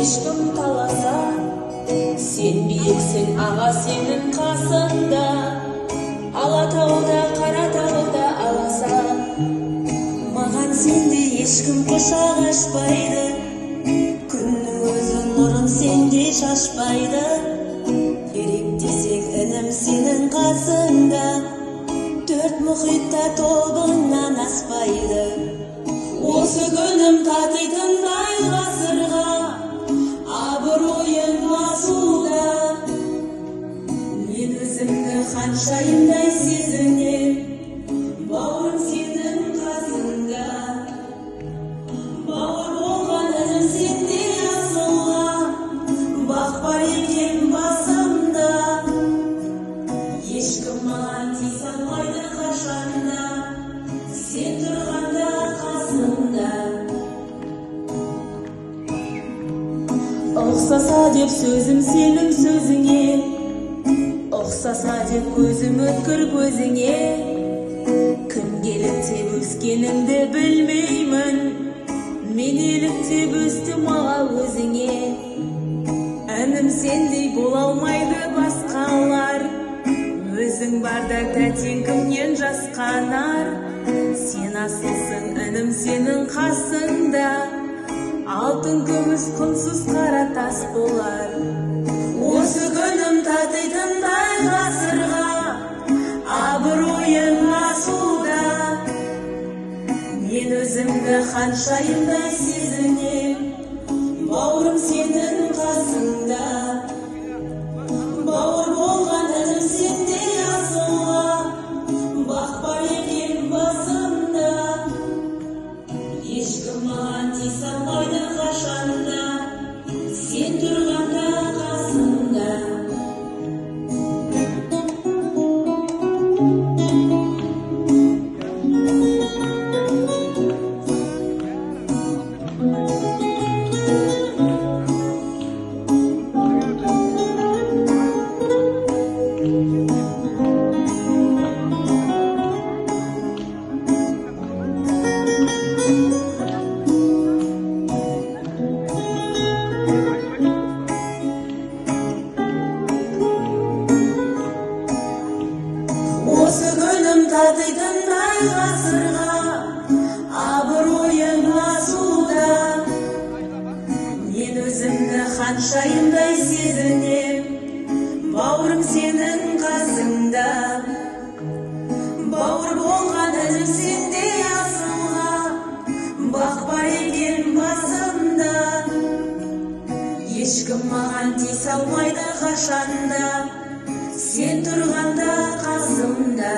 ешкім таласа, сен биіксің, аға сенің қасында. Алатауда, Қаратауда аласа, маған сенде ешкім құшақ ашпайды. Күннің өзі нұрын сенде шашпайды. Керек десең інім сенің қасында, төрт мұхитта тобыңнан аспайды. Осы күнім татитындай ғасырға, абыройым асуда. Мен өзімді ханшайымдай сезінем, бауырым сенің қасында. Бауыр болған інім сенде асылға, бақпар екен басымда. Ешкім маған тисе алмайды қашанда, сен тұрғанда қасымда. Ұқсаса деп сөзім сенің сөзіңе, ұқсаса деп көзім өткір көзіңе. Кім еліктеп өскенімді білмеймін, мен еліктеп өстім аға өзіңе. Інім сендей бола алмайды басқалар, өзің барда тәтең кімнен жасқанар. Сен асылсың, інім сенің қасында, алтын күміс құнсыз қара тас болар. Осы күнім татитындай ғасырға, абыройым асуда. Мен өзімді ханшайымдай сезінем, бауырым сенің қасында. Бауыр болған інім сенде асылға, бақпар екен басымда. Ешкім маған тисе алмайды қашанда, сен тұрғанда қасымда. Осы күнім татитындай ғасырға, абыройым асуда. Мен өзімді ханшайымдай сезінем, бауырым сенің қасында. Бауыр болған інім сенде асылға, бақпар екен басымда. Ешкім маған тисе алмайды қашанда, сен тұрғанда қасымда.